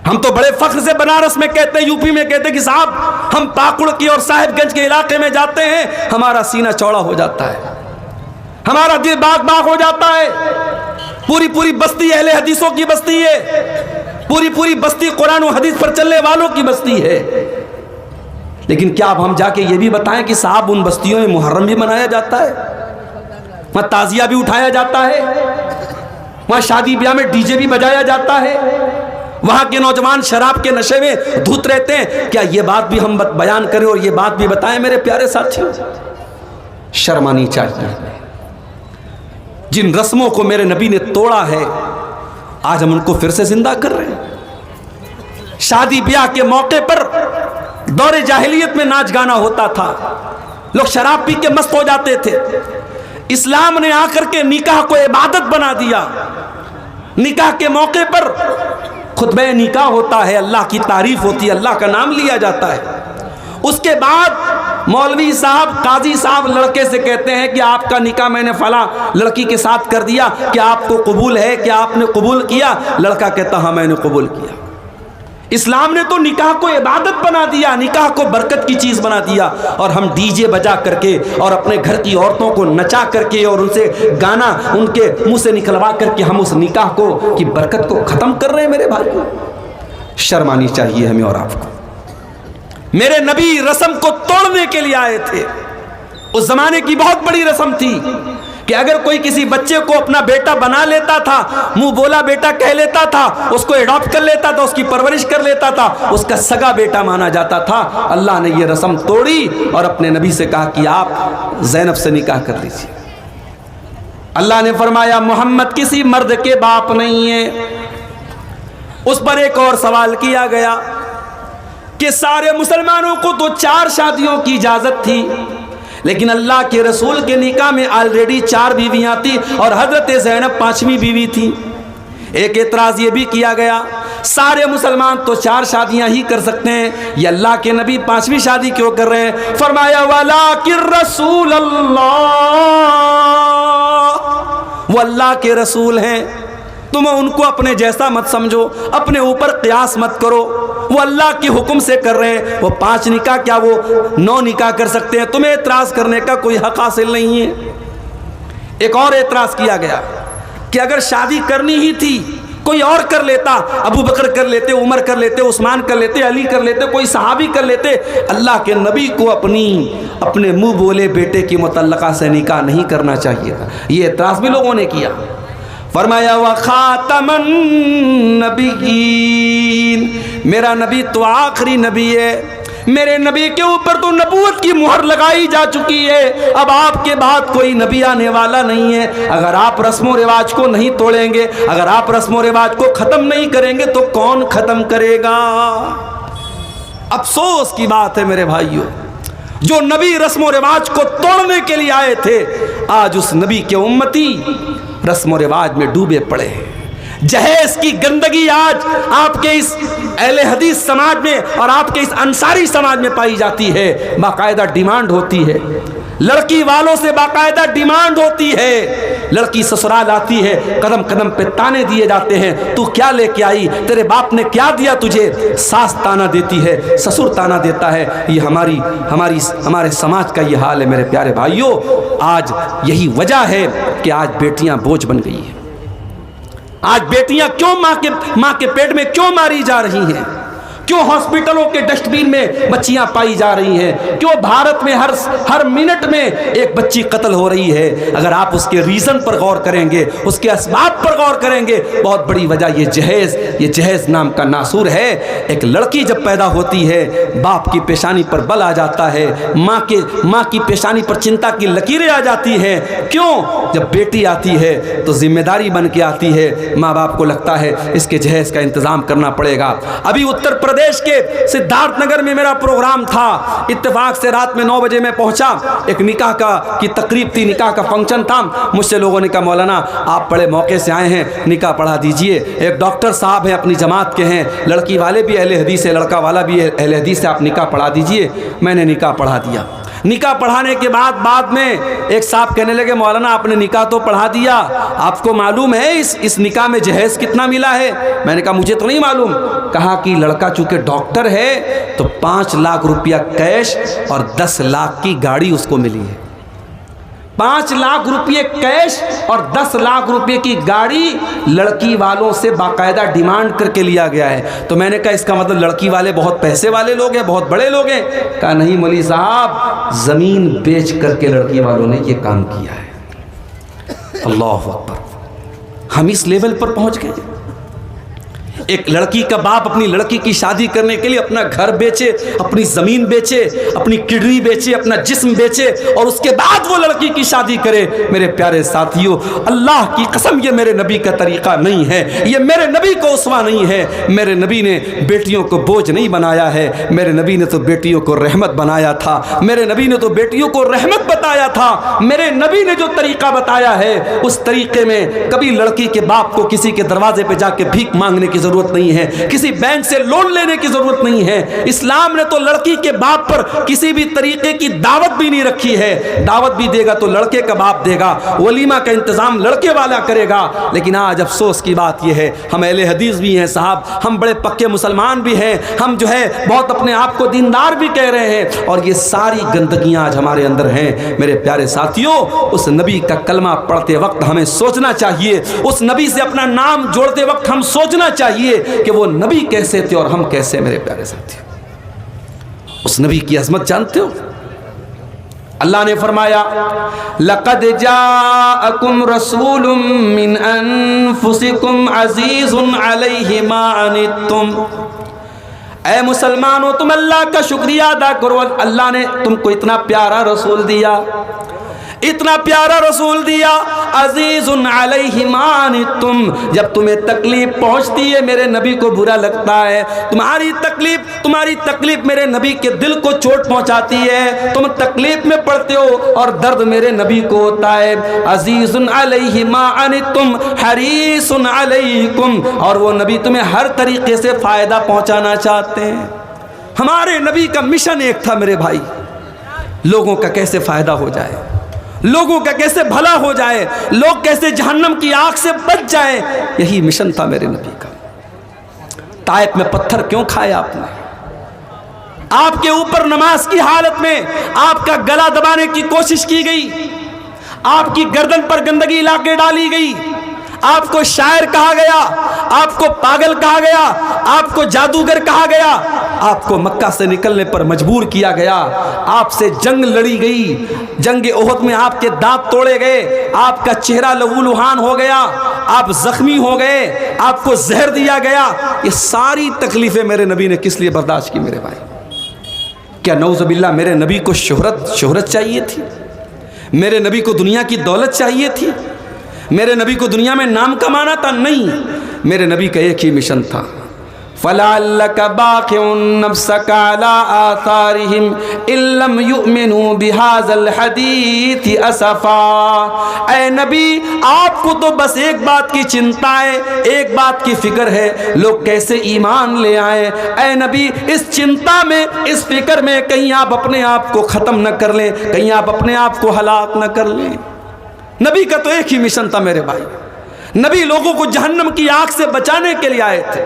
ہم تو بڑے فخر سے بنارس میں کہتے ہیں، یو پی میں کہتے ہیں کہ صاحب ہم پاکڑ کی اور صاحب گنج کے علاقے میں جاتے ہیں، ہمارا سینہ چوڑا ہو جاتا ہے، ہمارا دل باغ باغ ہو جاتا ہے۔ پوری پوری بستی اہل حدیثوں کی بستی ہے، پوری پوری بستی قرآن و حدیث پر چلنے والوں کی بستی ہے۔ لیکن کیا اب ہم جا کے یہ بھی بتائیں کہ صاحب ان بستیوں میں محرم بھی منایا جاتا ہے، وہاں تعزیہ بھی اٹھایا جاتا ہے، وہاں شادی بیاہ میں ڈی جے بھی بجایا جاتا ہے، وہاں کے نوجوان شراب کے نشے میں دھت رہتے ہیں؟ کیا یہ بات بھی ہم بیان کریں اور یہ بات بھی بتائیں میرے پیارے ساتھیوں؟ شرم آنی چاہیے۔ جن رسموں کو میرے نبی نے توڑا ہے آج ہم ان کو پھر سے زندہ کر رہے ہیں۔ شادی بیاہ کے موقع پر دور جاہلیت میں ناچ گانا ہوتا تھا، لوگ شراب پی کے مست ہو جاتے تھے۔ اسلام نے آ کر کے نکاح کو عبادت بنا دیا۔ نکاح کے موقع پر خطبہ نکاح ہوتا ہے، اللہ کی تعریف ہوتی ہے، اللہ کا نام لیا جاتا ہے۔ اس کے بعد مولوی صاحب قاضی صاحب لڑکے سے کہتے ہیں کہ آپ کا نکاح میں نے فلاں لڑکی کے ساتھ کر دیا، کیا آپ کو قبول ہے؟ کیا آپ نے قبول کیا؟ لڑکا کہتا ہاں میں نے قبول کیا۔ اسلام نے تو نکاح کو عبادت بنا دیا، نکاح کو برکت کی چیز بنا دیا، اور ہم ڈی جے بجا کر کے اور اپنے گھر کی عورتوں کو نچا کر کے اور ان سے گانا ان کے منہ سے نکلوا کر کے ہم اس نکاح کو کی برکت کو ختم کر رہے ہیں۔ میرے بھائی، شرم آنی چاہیے ہمیں اور آپ کو۔ میرے نبی رسم کو توڑنے کے لیے آئے تھے۔ اس زمانے کی بہت بڑی رسم تھی کہ اگر کوئی کسی بچے کو اپنا بیٹا بنا لیتا تھا، منہ بولا بیٹا کہہ لیتا تھا، اس کو اڈاپٹ کر لیتا تھا، اس کی پرورش کر لیتا تھا، اس کا سگا بیٹا مانا جاتا تھا۔ اللہ نے یہ رسم توڑی اور اپنے نبی سے کہا کہ آپ زینب سے نکاح کر لیجیے۔ اللہ نے فرمایا محمد کسی مرد کے باپ نہیں ہے۔ اس پر ایک اور سوال کیا گیا کہ سارے مسلمانوں کو تو 4 شادیوں کی اجازت تھی، لیکن اللہ کے رسول کے نکاح میں آلریڈی 4 بیویاں تھیں اور حضرت زینب 5ویں بیوی تھی۔ ایک اعتراض یہ بھی کیا گیا سارے مسلمان تو 4 شادیاں ہی کر سکتے ہیں، یہ اللہ کے نبی 5ویں شادی کیوں کر رہے ہیں؟ فرمایا وَلَٰكِن رسول اللہ، وہ اللہ کے رسول ہیں، تم ان کو اپنے جیسا مت سمجھو، اپنے اوپر قیاس مت کرو، وہ اللہ کے حکم سے کر رہے ہیں۔ وہ 5 نکاح کیا وہ 9 نکاح کر سکتے ہیں؟ تمہیں اعتراض کرنے کا کوئی حق حاصل نہیں ہے۔ ایک اور اعتراض کیا گیا کہ اگر شادی کرنی ہی تھی کوئی اور کر لیتا، ابو بکر کر لیتے، عمر کر لیتے، عثمان کر لیتے، علی کر لیتے، کوئی صحابی کر لیتے، اللہ کے نبی کو اپنے منہ بولے بیٹے کی متعلقہ سے نکاح نہیں کرنا چاہیے تھا۔ یہ اعتراض بھی لوگوں نے کیا۔ فرمایا وَخَاتَمَ النَّبِيِّينَ، میرا نبی تو آخری نبی ہے، میرے نبی کے اوپر تو نبوت کی مہر لگائی جا چکی ہے، اب آپ کے بعد کوئی نبی آنے والا نہیں ہے۔ اگر آپ رسم و رواج کو نہیں توڑیں گے، اگر آپ رسم و رواج کو ختم نہیں کریں گے تو کون ختم کرے گا؟ افسوس کی بات ہے میرے بھائیوں، جو نبی رسم و رواج کو توڑنے کے لیے آئے تھے، آج اس نبی کے امتی رسم و رواج میں ڈوبے پڑے ہیں۔ جہیز کی گندگی آج آپ کے اس اہل حدیث سماج میں اور آپ کے اس انصاری سماج میں پائی جاتی ہے۔ باقاعدہ ڈیمانڈ ہوتی ہے، لڑکی والوں سے باقاعدہ ڈیمانڈ ہوتی ہے، لڑکی سسرال آتی ہے، قدم قدم پہ تانے دیے جاتے ہیں، تو کیا لے کے آئی، تیرے باپ نے کیا دیا تجھے؟ ساس تانا دیتی ہے، سسر تانا دیتا ہے۔ یہ ہمارے سماج کا یہ حال ہے میرے پیارے بھائیوں۔ آج یہی وجہ ہے کہ آج بیٹیاں بوجھ بن گئی ہیں۔ آج بیٹیاں کیوں ماں کے پیٹ میں کیوں ماری جا رہی ہیں؟ کیوں ہاسپٹلوں کے ڈسٹ بین میں بچیاں پائی جا رہی ہیں؟ کیوں بھارت میں ہر منٹ میں ایک بچی قتل ہو رہی ہے؟ اگر آپ اس کے ریزن پر غور کریں گے، اس کے اسباب پر غور کریں گے، بہت بڑی وجہ یہ جہیز نام کا ناسور ہے۔ ایک لڑکی جب پیدا ہوتی ہے، باپ کی پیشانی پر بل آ جاتا ہے، ماں کی پیشانی پر چنتا کی لکیریں آ جاتی ہیں۔ کیوں؟ جب بیٹی آتی ہے تو ذمہ داری بن کے آتی ہے، ماں باپ کو لگتا ہے اس کے جہیز کا انتظام کرنا پڑے گا۔ ابھی اتر پردیش کے سدھارتھ نگر میں میرا پروگرام تھا، اتفاق سے رات میں 9 بجے میں پہنچا، ایک نکاح کی تقریب تھی، نکاح کا فنکشن تھا۔ مجھ سے لوگوں نے کہا مولانا آپ بڑے موقع سے آئے ہیں، نکاح پڑھا دیجئے۔ ایک ڈاکٹر صاحب ہیں، اپنی جماعت کے ہیں، لڑکی والے بھی اہل حدیث ہے، لڑکا والا بھی اہل حدیث ہے، آپ نکاح پڑھا دیجئے۔ میں نے نکاح پڑھا دیا۔ نکاح پڑھانے کے بعد میں ایک صاحب کہنے لگے مولانا آپ نے نکاح تو پڑھا دیا، آپ کو معلوم ہے اس نکاح میں جہیز کتنا ملا ہے؟ میں نے کہا مجھے تو نہیں معلوم۔ کہا کہ لڑکا چونکہ ڈاکٹر ہے تو 5 لاکھ روپیہ کیش اور 10 لاکھ کی گاڑی اس کو ملی ہے۔ 5 لاکھ روپے کیش اور 10 لاکھ روپے کی گاڑی لڑکی والوں سے باقاعدہ ڈیمانڈ کر کے لیا گیا ہے۔ تو میں نے کہا اس کا مطلب لڑکی والے بہت پیسے والے لوگ ہیں، بہت بڑے لوگ ہیں؟ کہا نہیں مولوی صاحب، زمین بیچ کر کے لڑکی والوں نے یہ کام کیا ہے۔ اللہ اکبر، ہم اس لیول پر پہنچ گئے۔ ایک لڑکی کا باپ اپنی لڑکی کی شادی کرنے کے لیے اپنا گھر بیچے، اپنی زمین بیچے، اپنی کڈنی بیچے، اپنا جسم بیچے، اور اس کے بعد وہ لڑکی کی شادی کرے۔ میرے پیارے ساتھیوں، اللہ کی قسم یہ میرے نبی کا طریقہ نہیں ہے، یہ میرے نبی کو اسوہ نہیں ہے۔ میرے نبی نے بیٹیوں کو بوجھ نہیں بنایا ہے، میرے نبی نے تو بیٹیوں کو رحمت بنایا تھا، میرے نبی نے تو بیٹیوں کو رحمت بتایا تھا۔ میرے نبی نے جو طریقہ بتایا ہے اس طریقے میں کبھی لڑکی کے باپ کو کسی کے دروازے پہ جا کے بھیک مانگنے کی ضرورت نہیں ہے، کسی بینک سے لون لینے کی ضرورت نہیں ہے۔ اسلام نے تو لڑکی کے باپ پر کسی بھی طریقے کی دعوت بھی نہیں رکھی ہے۔ دعوت بھی دے گا تو لڑکے کا باپ دے گا، ولیمہ کا انتظام لڑکے والا کرے گا۔ لیکن آج افسوس کی بات یہ ہے، ہم اہل حدیث بھی ہیں صاحب، ہم بڑے پکے مسلمان بھی ہیں، ہم جو ہے بہت اپنے آپ کو دیندار بھی کہہ رہے ہیں، اور یہ ساری گندگیاں آج ہمارے اندر ہیں۔ میرے پیارے ساتھیوں، اس نبی کا کلمہ پڑھتے وقت ہمیں سوچنا چاہیے، اس نبی سے اپنا نام جوڑتے وقت ہم سوچنا چاہیے کہ وہ نبی کیسے تھے اور ہم کیسے۔ میرے پیارے ساتھی، اس نبی کی عظمت جانتے ہو؟ اللہ نے فرمایا لَقَدْ جَاءَكُمْ رَسُولٌ مِّنْ أَنفُسِكُمْ عَزِيزٌ عَلَيْهِ مَا عَنِتُّمْ۔ اے مسلمانوں، تم اللہ کا شکریہ ادا کرو، اللہ نے تم کو اتنا پیارا رسول دیا، اتنا پیارا رسول دیا، عزیز علیہ ما عنتم۔ جب تمہیں تکلیف پہنچتی ہے میرے نبی کو برا لگتا ہے، تمہاری تکلیف میرے نبی کے دل کو چوٹ پہنچاتی ہے، تم تکلیف میں پڑتے ہو اور درد میرے نبی کو ہوتا ہے۔ عزیز علیہ ما عنتم حریص علیکم، اور وہ نبی تمہیں ہر طریقے سے فائدہ پہنچانا چاہتے ہیں۔ ہمارے نبی کا مشن ایک تھا میرے بھائی، لوگوں کا کیسے فائدہ ہو جائے، لوگوں کا کیسے بھلا ہو جائے، لوگ کیسے جہنم کی آگ سے بچ جائیں، یہی مشن تھا میرے نبی کا۔ طائف میں پتھر کیوں کھائے آپ نے؟ آپ کے اوپر نماز کی حالت میں آپ کا گلا دبانے کی کوشش کی گئی، آپ کی گردن پر گندگی لا کے ڈالی گئی، آپ کو شاعر کہا گیا، آپ کو پاگل کہا گیا، آپ کو جادوگر کہا گیا، آپ کو مکہ سے نکلنے پر مجبور کیا گیا، آپ سے جنگ لڑی گئی، جنگ احد میں آپ کے دانت توڑے گئے، آپ کا چہرہ لہو لہان ہو گیا، آپ زخمی ہو گئے، آپ کو زہر دیا گیا۔ یہ ساری تکلیفیں میرے نبی نے کس لیے برداشت کی میرے بھائی؟ کیا نعوذ باللہ میرے نبی کو شہرت چاہیے تھی؟ میرے نبی کو دنیا کی دولت چاہیے تھی؟ میرے نبی کو دنیا میں نام کمانا تھا؟ نہیں، میرے نبی کا ایک ہی مشن تھا، فَلَعَلَّكَ بَاخِعٌ نَفْسَكَ عَلَىٰ آثَارِهِمْ إِن لَّمْ يُؤْمِنُوا بِهَٰذَا الْحَدِيثِ أَسَفًا۔ اے نبی، آپ کو تو بس ایک بات کی چنتا ہے، ایک بات کی فکر ہے، لوگ کیسے ایمان لے آئیں۔ اے نبی، اس چنتا میں، اس فکر میں کہیں آپ اپنے آپ کو ختم نہ کر لیں، کہیں آپ اپنے آپ کو ہلاک نہ کر لیں۔ نبی کا تو ایک ہی مشن تھا میرے بھائی، نبی لوگوں کو جہنم کی آگ سے بچانے کے لیے آئے تھے۔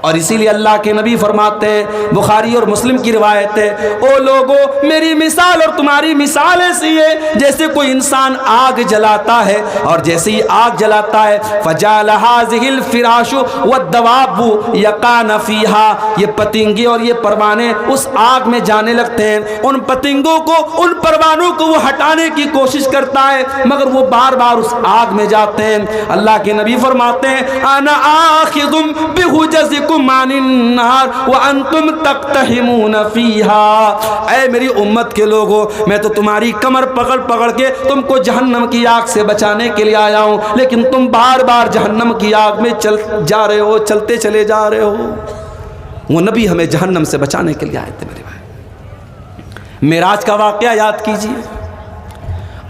اور اسی لیے اللہ کے نبی فرماتے ہیں، بخاری اور مسلم کی روایت ہے، او لوگو، میری مثال اور تمہاری مثال ایسی ہے جیسے کوئی انسان آگ جلاتا ہے، اور جیسے ہی آگ جلاتا ہے فَجَعَلَ هَٰذِهِ الْفِرَاشُ وَالدَّوَابُ يَقَعْنَ فِيهَا، یہ پتنگے اور یہ پروانے اس آگ میں جانے لگتے ہیں، ان پتنگوں کو، ان پروانوں کو وہ ہٹانے کی کوشش کرتا ہے مگر وہ بار بار اس آگ میں جاتے ہیں۔ اللہ کے نبی فرماتے ہیں اَنَا آخِذٌ بِحُجَزِكُمْ عَنِ النَّارِ وَأَنْتُمْ تَقْتَحِمُونَ فِيهَا۔ اے میری امت کے لوگوں، میں تو تمہاری کمر پکڑ کے تم کو جہنم کی آگ سے بچانے کے لیے آیا ہوں، لیکن تم بار بار جہنم کی آگ میں چلتے چلے جا رہے ہو۔ وہ نبی ہمیں جہنم سے بچانے کے لیے آئے تھے میرے بھائی۔ معراج کا واقعہ یاد کیجیے،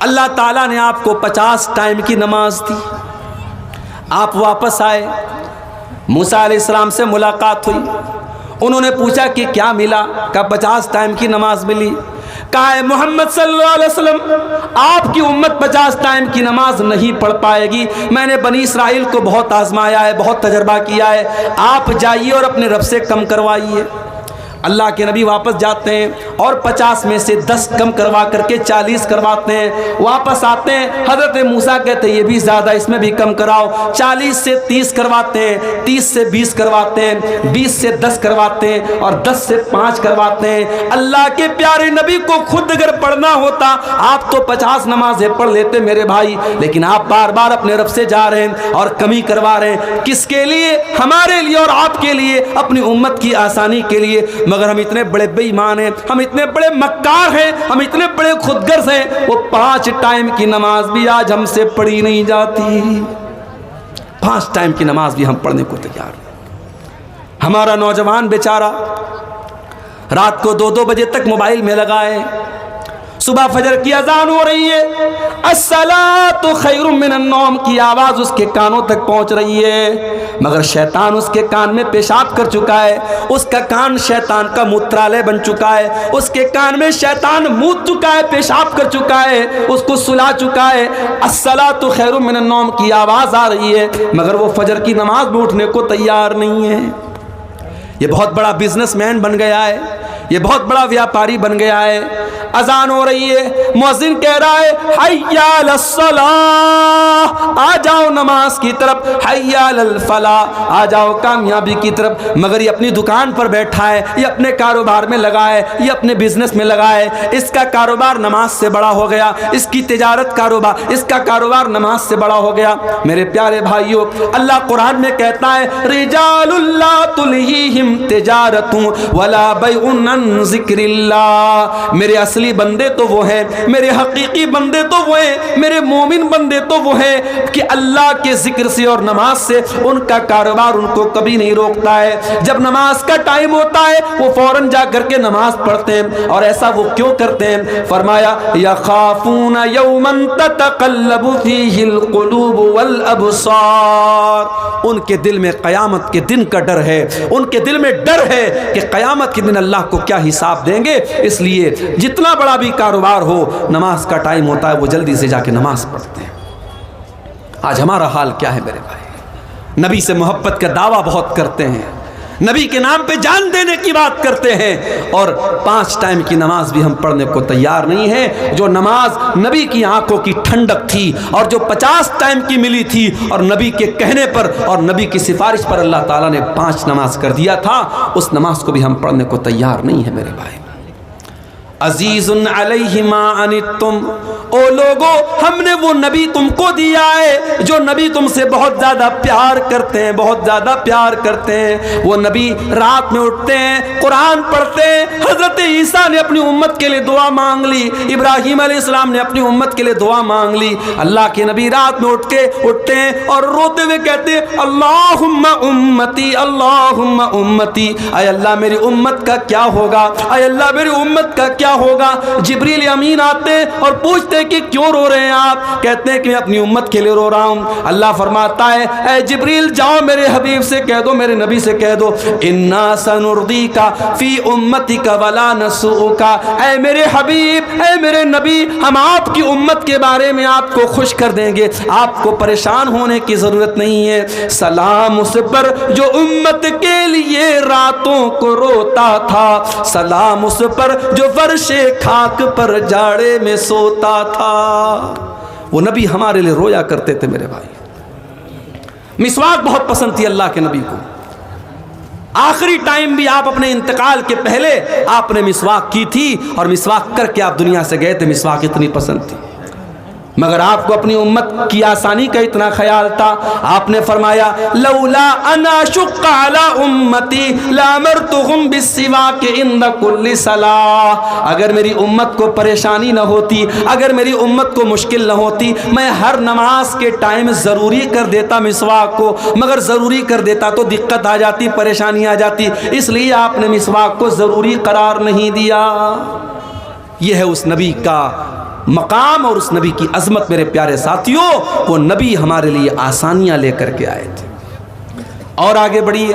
اللہ تعالیٰ نے آپ کو 50 ٹائم کی نماز دی، آپ واپس آئے، موسیٰ علیہ السلام سے ملاقات ہوئی، انہوں نے پوچھا کہ کیا ملا؟ کہا 50 ٹائم کی نماز ملی۔ کہا ہے محمد صلی اللہ علیہ وسلم آپ کی امت 50 ٹائم کی نماز نہیں پڑھ پائے گی، میں نے بنی اسرائیل کو بہت آزمایا ہے، بہت تجربہ کیا ہے، آپ جائیے اور اپنے رب سے کم کروائیے۔ اللہ کے نبی واپس جاتے ہیں اور 50 میں سے 10 کم کروا کر کے 40 کرواتے ہیں، واپس آتے ہیں، حضرت موسیٰ کہتے ہیں یہ بھی زیادہ، اس میں بھی کم کراؤ، 40 سے 30 کرواتے ہیں، 30 سے 20 کرواتے ہیں، 20 سے 10 کرواتے ہیں اور 10 سے 5 کرواتے ہیں۔ اللہ کے پیارے نبی کو خود اگر پڑھنا ہوتا آپ تو 50 نمازیں پڑھ لیتے میرے بھائی، لیکن آپ بار بار اپنے رب سے جا رہے ہیں اور کمی کروا رہے ہیں، کس کے لیے؟ ہمارے لیے اور آپ کے لیے، اپنی امت کی آسانی کے لیے۔ مگر ہم اتنے بڑے بے ایمان ہیں، ہم اتنے بڑے مکار ہیں، ہم اتنے بڑے خود غرض ہیں، وہ 5 ٹائم کی نماز بھی آج ہم سے پڑھی نہیں جاتی، 5 ٹائم کی نماز بھی ہم پڑھنے کو تیار ہیں۔ ہمارا نوجوان بیچارہ رات کو 2-2 بجے تک موبائل میں لگائے، صبح فجر کی اذان ہو رہی ہے، الصلاۃ خیر من النوم کی آواز اس کے کانوں تک پہنچ رہی ہے، مگر شیطان اس کے کان میں پیشاب کر چکا ہے، اس کا کان شیطان کا موترالے بن چکا ہے، اس کے کان میں شیطان موت چکا ہے، پیشاب کر چکا ہے، اس کو سلا چکا ہے، الصلاۃ خیر من النوم کی آواز آ رہی ہے، مگر وہ فجر کی نماز میں اٹھنے کو تیار نہیں ہے۔ یہ بہت بڑا بزنس مین بن گیا ہے، یہ بہت بڑا ویاپاری بن گیا ہے، اذان ہو رہی ہے، مؤذن کہہ رہا ہے حی علی الصلاۃ، آ جاؤ نماز کی طرف، حی علی الفلاح، آ جاؤ کامیابی کی طرف، مگر یہ اپنی دکان پر بیٹھا ہے، یہ اپنے کاروبار میں لگا ہے، یہ اپنے بزنس میں لگا ہے، اس کا کاروبار نماز سے بڑا ہو گیا، اس کی تجارت کاروبار، اس کا کاروبار نماز سے بڑا ہو گیا۔ میرے پیارے بھائیوں، اللہ قرآن میں کہتا ہے رجال لا تلہیہم تجارت ولا بیع عن ذکر اللہ، میرے اصلی بندے تو وہ ہیں، میرے حقیقی بندے تو وہ ہیں، میرے مومن بندے تو وہ ہیں کہ اللہ کے ذکر سے اور نماز سے ان کا کاروبار ان کو کبھی نہیں روکتا ہے، جب نماز کا ٹائم ہوتا ہے وہ فوراً جا کر کے نماز پڑھتے ہیں، اور ایسا وہ کیوں کرتے ہیں؟ فرمایا یخافون یوما تتقلب فیہ القلوب والابصار، ان کے دل میں قیامت کے دن کا ڈر ہے، ان کے دل میں ڈر ہے کہ قیامت کے دن اللہ کو کیا حساب دیں گے، اس لیے جتنا بڑا بھی کاروبار ہو نماز کا ٹائم ہوتا ہے وہ جلدی سے جا کے نماز پڑھتے ہیں۔ آج ہمارا حال کیا ہے میرے بھائی؟ نبی سے محبت کا دعویٰ بہت کرتے ہیں، نبی کے نام پہ جان دینے کی بات کرتے ہیں، اور 5 ٹائم کی نماز بھی ہم پڑھنے کو تیار نہیں ہیں۔ جو نماز نبی کی آنکھوں کی ٹھنڈک تھی اور جو 50 ٹائم کی ملی تھی اور نبی کے کہنے پر اور نبی کی سفارش پر اللہ تعالیٰ نے 5 نماز کر دیا تھا، اس نماز کو بھی ہم پڑھنے کو تیار نہیں ہے میرے بھائی۔ عزیز علیہ ما عنتم، او لوگو ہم نے وہ نبی تم کو دیا ہے جو نبی تم سے بہت زیادہ پیار کرتے ہیں، بہت زیادہ پیار کرتے ہیں۔ وہ نبی رات میں اٹھتے ہیں، قرآن پڑھتے ہیں، حضرت عیسیٰ نے اپنی امت کے لیے دعا مانگ لی، ابراہیم علیہ السلام نے اپنی امت کے لیے دعا مانگ لی۔ اللہ کے نبی رات میں اٹھتے ہیں اور روتے ہوئے کہتے ہیں اللہم امتی، اللہم امتی، اے اللہ میری امت کا کیا ہوگا، اے اللہ میری امت کا کیا ہوگا۔ جبریل امین آتے ہیں اور پوچھتے ہیں کہ کیوں رو رہے ہیں آپ؟ کہتے ہیں کہ میں اپنی امت کے لیے رو رہا ہوں۔ اللہ فرماتا ہے اے جبریل جاؤ میرے حبیب سے کہہ دو، میرے نبی سے کہہ دو انا سنرضیک فی امتک ولا نسؤک، اے میرے حبیب، اے میرے نبی، ہم آپ کی امت کے بارے میں آپ کو خوش کر دیں گے، آپ کو پریشان ہونے کی ضرورت نہیں ہے۔ سلام اس پر جو امت کے لیے راتوں کو روتا تھا، سلام اس پر جو فرش خاک پر جاڑے میں سوتا تھا۔ وہ نبی ہمارے لیے رویا کرتے تھے میرے بھائی۔ مسواک بہت پسند تھی اللہ کے نبی کو، آخری ٹائم بھی آپ اپنے انتقال کے پہلے آپ نے مسواک کی تھی، اور مسواک کر کے آپ دنیا سے گئے تھے، مسواک اتنی پسند تھی۔ مگر آپ کو اپنی امت کی آسانی کا اتنا خیال تھا، آپ نے فرمایا لولا انا شق علی امتی لامرتهم بالسواک عند کل صلاۃ، اگر میری امت کو پریشانی نہ ہوتی، اگر میری امت کو مشکل نہ ہوتی، میں ہر نماز کے ٹائم ضروری کر دیتا مسواک کو، مگر ضروری کر دیتا تو دقت آ جاتی، پریشانی آ جاتی، اس لیے آپ نے مسواک کو ضروری قرار نہیں دیا۔ یہ ہے اس نبی کا مقام اور اس نبی کی عظمت میرے پیارے ساتھیوں۔ وہ نبی ہمارے لیے آسانیاں لے کر کے آئے تھے۔ اور آگے بڑھیے،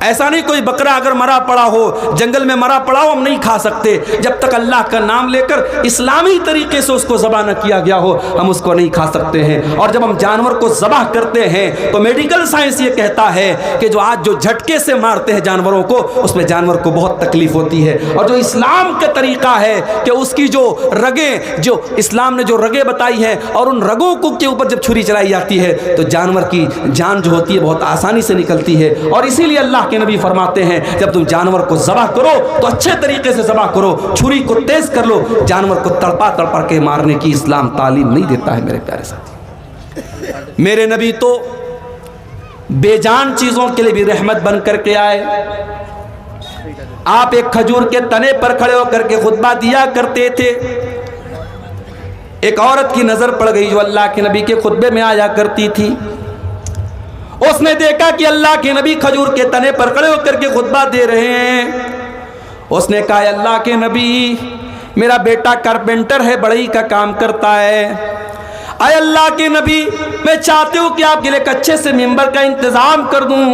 ایسا نہیں کوئی بکرا اگر مرا پڑا ہو, جنگل میں مرا پڑا ہو, ہم نہیں کھا سکتے. جب تک اللہ کا نام لے کر اسلامی طریقے سے اس کو ذبح نہ کیا گیا ہو, ہم اس کو نہیں کھا سکتے ہیں. اور جب ہم جانور کو ذبح کرتے ہیں تو میڈیکل سائنس یہ کہتا ہے کہ جو آج جو جھٹکے سے مارتے ہیں جانوروں کو, اس میں جانور کو بہت تکلیف ہوتی ہے. اور جو اسلام کا طریقہ ہے کہ اس کی جو رگیں, جو اسلام نے جو رگیں بتائی ہیں, اور ان رگوں کو کے اوپر جب چھری چلائی جاتی ہے تو جانور کی جان جو ہوتی ہے بہت آسانی سے نکلتی ہے. اور اسی لیے اللہ کے نبی فرماتے ہیں جب تم جانور کو ذبح کرو تو اچھے طریقے سے ذبح کرو, چھری کو تیز کر لو. جانور کو تڑپا کے مارنے کی اسلام تعلیم نہیں دیتا ہے میرے پیارے ساتھی. میرے نبی تو بے جان چیزوں کے لیے بھی رحمت بن کر کے آئے. آپ ایک کھجور کے تنے پر کھڑے ہو کر کے خطبہ دیا کرتے تھے. ایک عورت کی نظر پڑ گئی جو اللہ کے نبی کے خطبے میں آیا کرتی تھی. اس نے دیکھا کہ اللہ کے نبی کھجور کے تنے پر کھڑے ہو کر کے خطبہ دے رہے ہیں. اس نے کہا اللہ کے نبی, میرا بیٹا کارپینٹر ہے, بڑھئی کا کام کرتا ہے. اے اللہ کے نبی, میں چاہتی ہوں کہ آپ کے لیے ایک اچھے سے ممبر کا انتظام کر دوں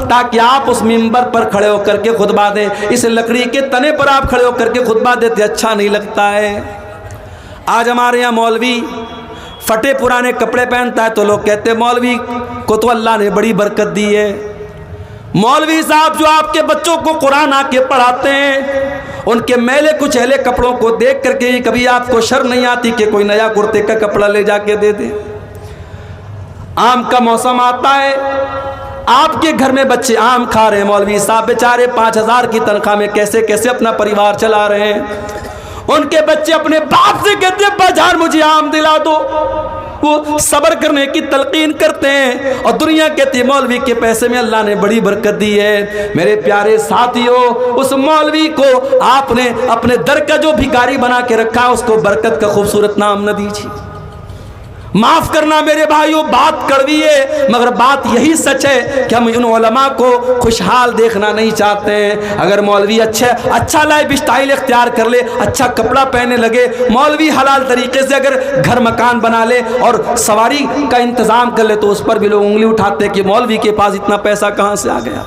تاکہ آپ اس ممبر پر کھڑے ہو کر کے خطبہ دیں. اس لکڑی کے تنے پر آپ کھڑے ہو کر کے خطبہ دیتے اچھا نہیں لگتا ہے. آج ہمارے یہاں مولوی پھٹے پرانے کپڑے پہنتا ہے تو لوگ کہتے ہیں مولوی کو تو اللہ نے بڑی برکت دی ہے. مولوی صاحب جو آپ کے بچوں کو قرآن آ کے پڑھاتے ہیں, ان کے میلے کچیلے کپڑوں کو دیکھ کر کے کبھی آپ کو شرم نہیں آتی کہ کوئی نیا کرتے کا کپڑا لے جا کے دے دے. آم کا موسم آتا ہے, آپ کے گھر میں بچے آم کھا رہے ہیں, مولوی صاحب بیچارے 5,000 کی تنخواہ میں کیسے کیسے اپنا پریوار چلا رہے ہیں. ان کے بچے اپنے باپ سے کہتے ہیں بازار مجھے آم دلا دو. وہ صبر کرنے کی تلقین کرتے ہیں, اور دنیا کہتی ہے مولوی کے پیسے میں اللہ نے بڑی برکت دی ہے. میرے پیارے ساتھیوں, اس مولوی کو آپ نے اپنے در کا جو بھکاری بنا کے رکھا, اس کو برکت کا خوبصورت نام نہ دیجیے. معاف کرنا میرے بھائیوں, بات کڑوی ہے مگر بات یہی سچ ہے کہ ہم ان علماء کو خوشحال دیکھنا نہیں چاہتے ہیں. اگر مولوی اچھا لائف اسٹائل اختیار کر لے, اچھا کپڑا پہنے لگے, مولوی حلال طریقے سے اگر گھر مکان بنا لے اور سواری کا انتظام کر لے, تو اس پر بھی لوگ انگلی اٹھاتے کہ مولوی کے پاس اتنا پیسہ کہاں سے آ گیا.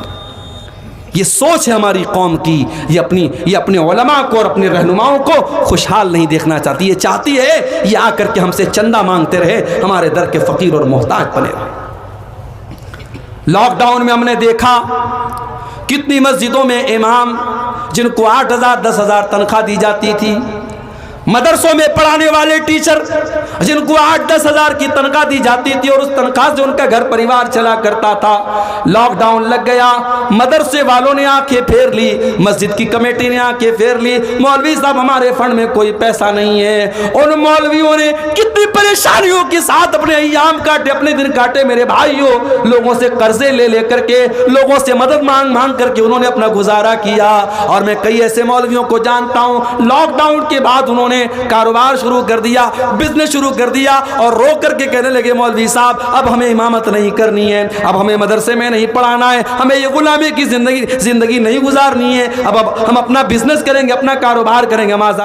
یہ سوچ ہے ہماری قوم کی, یہ اپنے علماء کو اور اپنے رہنماؤں کو خوشحال نہیں دیکھنا چاہتی. یہ چاہتی ہے یہ آ کر کے ہم سے چندہ مانگتے رہے, ہمارے در کے فقیر اور محتاج بنے رہے. لاک ڈاؤن میں ہم نے دیکھا کتنی مسجدوں میں امام جن کو 8,000 10,000 تنخواہ دی جاتی تھی, مدرسوں میں پڑھانے والے ٹیچر جن کو 8-10 ہزار کی تنخواہ دی جاتی تھی اور اس تنخواہ سے ان کا گھر پریوار چلا کرتا تھا. لاک ڈاؤن لگ گیا, مدرسے والوں نے آنکھیں پھیر لی, مسجد کی کمیٹی نے آنکھیں پھیر لی, مولوی صاحب ہمارے فنڈ میں کوئی پیسہ نہیں ہے. ان مولویوں نے کتنی پریشانیوں کے ساتھ اپنے ایام کاٹے, اپنے دن کاٹے میرے بھائیوں. لوگوں سے قرضے لے کر کے, لوگوں سے مدد مانگ کر کے انہوں نے اپنا گزارا کیا. اور میں کئی ایسے مولویوں کو جانتا ہوں لاک ڈاؤن کے بعد انہوں نے کاروبار شروع کر دیا, بزنس شروع کر دیا, اور رو کر کے کہنے لگے مولوی صاحب اب ہمیں امامت نہیں کرنی ہے, اب ہمیں مدرسے میں نہیں پڑھانا ہے, ہمیں یہ غلامی کی زندگی نہیں گزارنی ہے, اب ہم اپنا بزنس کریں گے, اپنا کاروبار کریں گے, ہم آزاد